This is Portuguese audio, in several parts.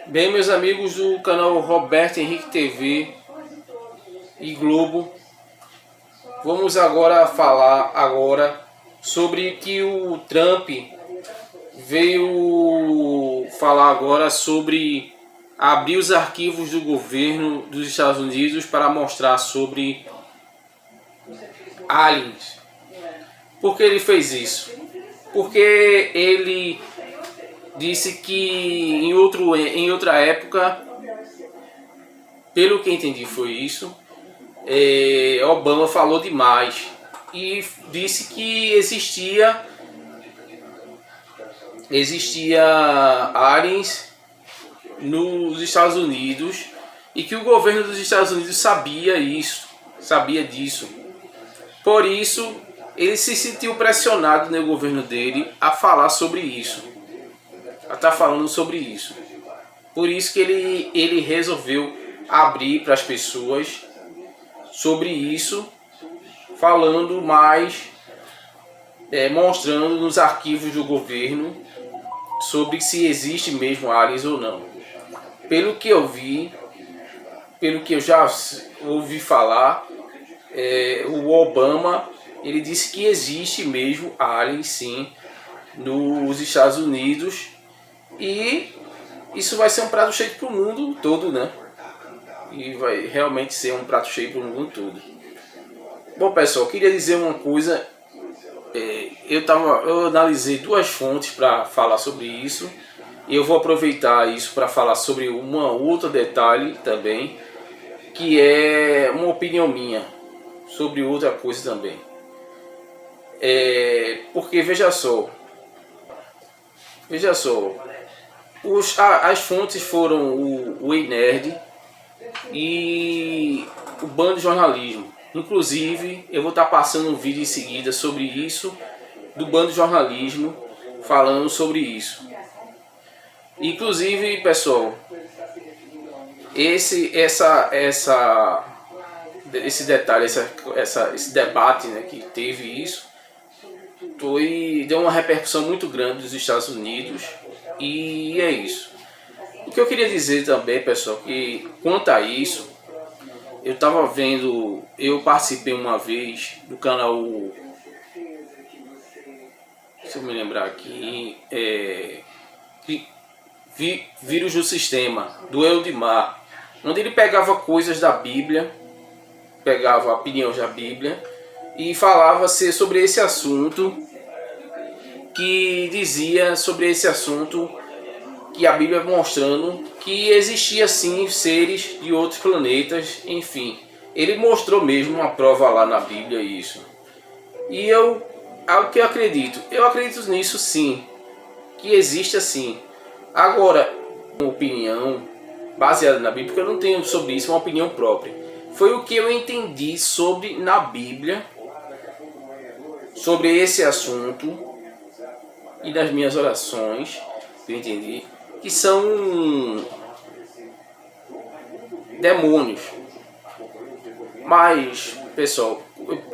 Bem, meus amigos do canal Roberto Henrique TV e Globo, vamos agora falar sobre que o Trump veio falar agora sobre abrir os arquivos do governo dos Estados Unidos para mostrar sobre aliens. Por que ele fez isso? Porque ele disse que em outra época, pelo que entendi foi isso, Obama falou demais e disse que existia aliens nos Estados Unidos e que o governo dos Estados Unidos sabia disso. Por isso, ele se sentiu pressionado no governo dele a falar sobre isso, a estar falando sobre isso. Por isso que ele resolveu abrir para as pessoas sobre isso, falando mais, mostrando nos arquivos do governo sobre se existe mesmo aliens ou não. Pelo que eu vi, pelo que eu já ouvi falar, o Obama, ele disse que existe mesmo aliens sim nos Estados Unidos, e isso vai ser um prato cheio para o mundo todo, né? E vai realmente ser um prato cheio para o mundo todo. Bom, pessoal, eu queria dizer uma coisa. Eu analisei duas fontes para falar sobre isso, e eu vou aproveitar isso para falar sobre um outro detalhe também, que é uma opinião minha sobre outra coisa também. Porque veja só, as fontes foram o Ei Nerd e o Band Jornalismo. Inclusive, eu vou estar passando um vídeo em seguida sobre isso, do Band Jornalismo, falando sobre isso. Inclusive, pessoal, esse detalhe, esse debate, né, que teve isso, deu uma repercussão muito grande nos Estados Unidos, e é isso. O que eu queria dizer também, pessoal, que quanto a isso, eu participei uma vez do canal, se eu me lembrar aqui, Vírus do Sistema, do Eldimar, onde ele pegava coisas da Bíblia, pegava opiniões da Bíblia e falava sobre esse assunto, que dizia sobre esse assunto, que a Bíblia mostrando que existia sim seres de outros planetas, enfim. Ele mostrou mesmo uma prova lá na Bíblia isso. E o que eu acredito? Eu acredito nisso sim, que existe assim. Agora, uma opinião baseada na Bíblia, porque eu não tenho sobre isso uma opinião própria. Foi o que eu entendi na Bíblia, sobre esse assunto, e das minhas orações, eu entendi que são demônios. Mas, pessoal,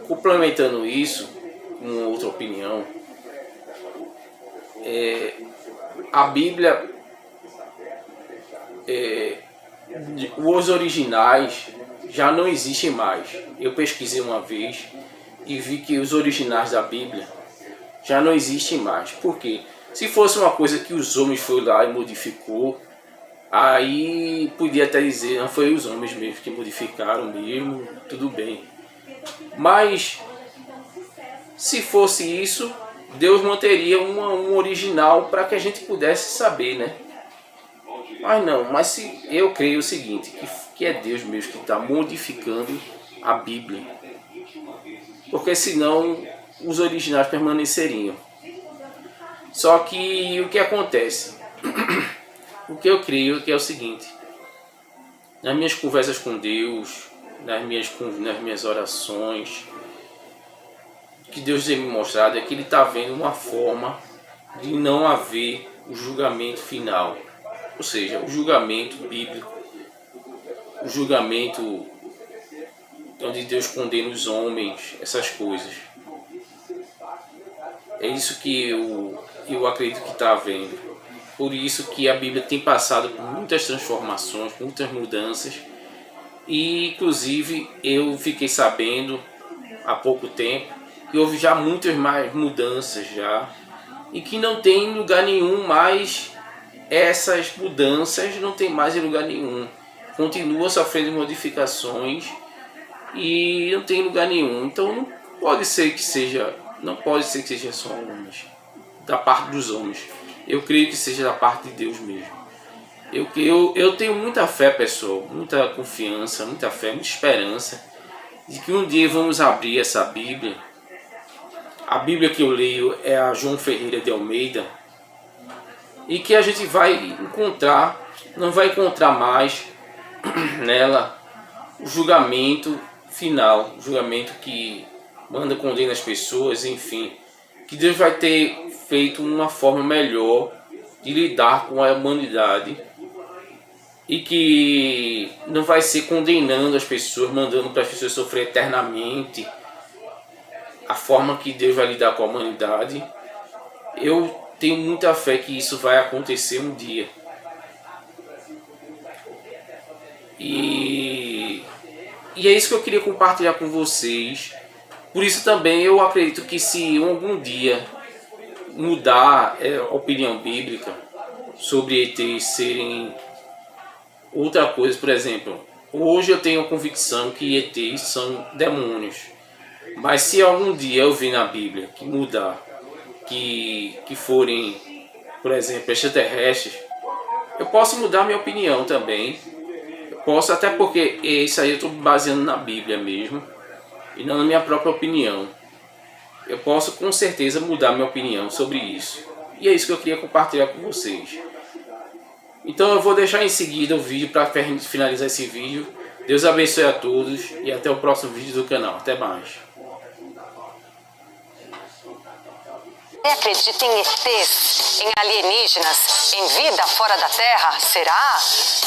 complementando isso, com outra opinião, a Bíblia, os originais já não existem mais. Eu pesquisei uma vez e vi que os originais da Bíblia já não existem mais. Por quê? Se fosse uma coisa que os homens foram lá e modificou, aí podia até dizer, não foi os homens mesmo que modificaram mesmo, tudo bem. Mas se fosse isso, Deus manteria um original para que a gente pudesse saber, né? Mas não, eu creio o seguinte, que é Deus mesmo que está modificando a Bíblia. Porque senão os originais permaneceriam. Só que o que acontece? O que eu creio que é o seguinte: nas minhas conversas com Deus, nas minhas orações, que Deus tem me mostrado é que Ele está vendo uma forma de não haver o julgamento final. Ou seja, o julgamento bíblico, o julgamento onde Deus condena os homens, essas coisas. É isso que eu acredito que está havendo. Por isso que a Bíblia tem passado por muitas transformações, muitas mudanças. E inclusive eu fiquei sabendo há pouco tempo que houve já muitas mais mudanças já, e que não tem lugar nenhum mais, essas mudanças não tem mais em lugar nenhum. Continua sofrendo modificações e não tem lugar nenhum. Então não pode ser que seja só homens, da parte dos homens. Eu creio que seja da parte de Deus mesmo. Eu tenho muita fé, pessoal, muita confiança, muita fé, muita esperança de que um dia vamos abrir essa Bíblia. A Bíblia que eu leio é a João Ferreira de Almeida, e que a gente vai encontrar, não vai encontrar mais nela o julgamento final, o julgamento que manda, condena as pessoas, enfim, que Deus vai ter feito uma forma melhor de lidar com a humanidade, e que não vai ser condenando as pessoas, mandando para as pessoas sofrer eternamente. A forma que Deus vai lidar com a humanidade, eu tenho muita fé que isso vai acontecer um dia. E é isso que eu queria compartilhar com vocês. Por isso também eu acredito que se algum dia mudar a opinião bíblica sobre ETs serem outra coisa, por exemplo, hoje eu tenho a convicção que ETs são demônios. Mas se algum dia eu vir na Bíblia que mudar, que forem, por exemplo, extraterrestres, eu posso mudar minha opinião também. Eu posso, até porque isso aí eu estou baseando na Bíblia mesmo, e não na minha própria opinião. Eu posso com certeza mudar minha opinião sobre isso. E é isso que eu queria compartilhar com vocês. Então eu vou deixar em seguida o vídeo para finalizar esse vídeo. Deus abençoe a todos e até o próximo vídeo do canal. Até mais. Acredita em ETs, em alienígenas, em vida fora da Terra? Será?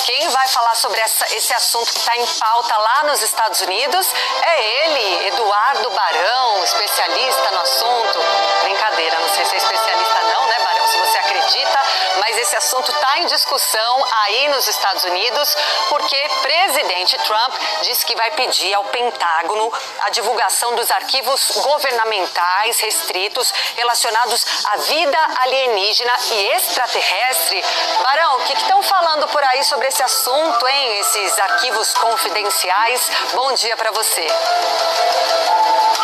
Quem vai falar sobre esse assunto que está em pauta lá nos Estados Unidos é ele, Eduardo Barão, especialista no assunto. Brincadeira, não sei se é especialista não, né, Barão, se você acredita, mas esse assunto está em discussão aí nos Estados Unidos, porque presidente Trump disse que vai pedir ao Pentágono a divulgação dos arquivos governamentais restritos relacionados à vida alienígena e extraterrestre. Barão, o que estão falando por aí sobre esse assunto, hein? Esses arquivos confidenciais. Bom dia para você.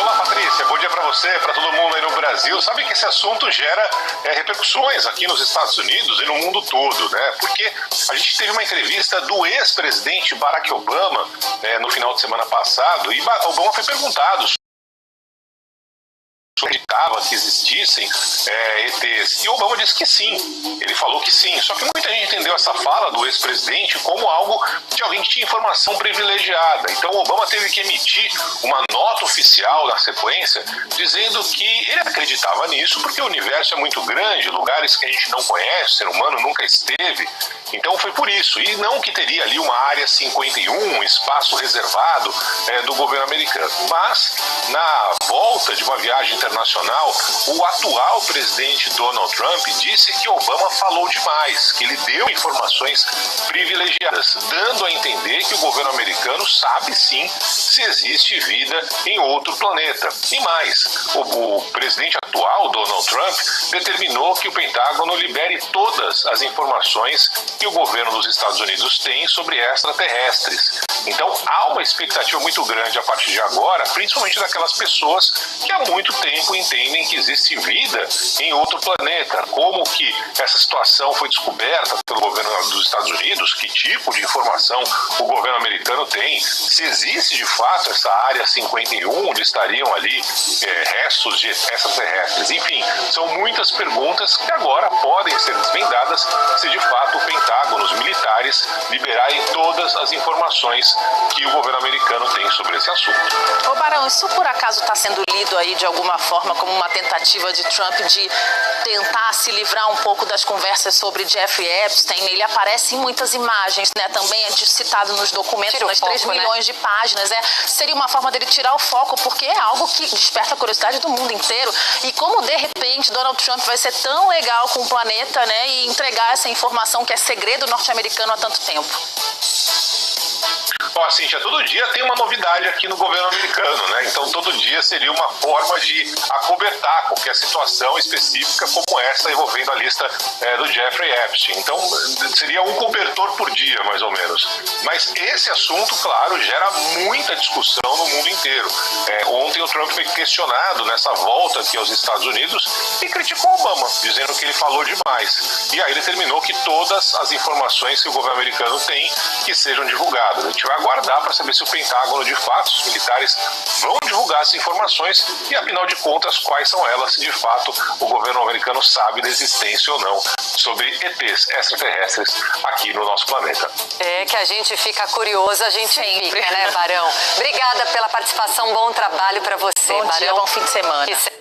Olá, Patrícia. Bom dia para você, para todo mundo aí no Brasil. Sabe que esse assunto gera repercussões aqui nos Estados Unidos e no mundo todo, né? Porque a gente teve uma entrevista do ex-presidente Barack Obama no final de semana passado, e Obama foi perguntado acreditava que existissem ETs, e Obama disse que sim, ele falou que sim, só que muita gente entendeu essa fala do ex-presidente como algo de alguém que tinha informação privilegiada. Então Obama teve que emitir uma nota oficial na sequência, dizendo que ele acreditava nisso porque o universo é muito grande, lugares que a gente não conhece, o ser humano nunca esteve, então foi por isso, e não que teria ali uma área 51, um espaço reservado do governo americano. Mas na volta de uma viagem internacional, o atual presidente Donald Trump disse que Obama falou demais, que ele deu informações privilegiadas, dando a entender que o governo americano sabe sim se existe vida em outro planeta. E mais, o presidente atual, Donald Trump, determinou que o Pentágono libere todas as informações que o governo dos Estados Unidos tem sobre extraterrestres. Então há uma expectativa muito grande a partir de agora, principalmente daquelas pessoas que há muito tempo entendem que existe vida em outro planeta. Como que essa situação foi descoberta pelo governo dos Estados Unidos, que tipo de informação o governo americano tem, se existe de fato essa área 51 onde estariam ali restos de extraterrestres. Enfim, são muitas perguntas que agora podem ser desvendadas se de fato o Pentágono, os militares, liberarem todas as informações que o governo americano tem sobre esse assunto. Ô Barão, isso por acaso está sendo lido aí de alguma forma como uma tentativa de Trump de tentar se livrar um pouco das conversas sobre Jeffrey Epstein? Ele aparece em muitas imagens, né? Também é citado nos documentos, nas 3 milhões de páginas, né? Seria uma forma dele tirar o foco, porque é algo que desperta a curiosidade do mundo inteiro. E como, de repente, Donald Trump vai ser tão legal com o planeta, né? E entregar essa informação que é segredo norte-americano há tanto tempo. Ó, Cíntia, todo dia tem uma novidade aqui no governo americano, né? Então todo dia seria uma forma de acobertar qualquer situação específica como essa envolvendo a lista do Jeffrey Epstein. Então seria um cobertor por dia, mais ou menos. Mas esse assunto, claro, gera muita discussão no mundo inteiro. Ontem o Trump foi questionado nessa volta aqui aos Estados Unidos e criticou Obama, dizendo que ele falou demais. E aí ele determinou que todas as informações que o governo americano tem que sejam divulgadas. A gente vai aguardar para saber se o Pentágono, de fato, os militares vão divulgar essas informações e, afinal de contas, quais são elas, se de fato o governo americano sabe da existência ou não sobre ETs extraterrestres aqui no nosso planeta. É que a gente fica curioso, a gente fica, né, Barão? Obrigada pela participação, bom trabalho para você, Bom Barão. dia, bom fim de semana.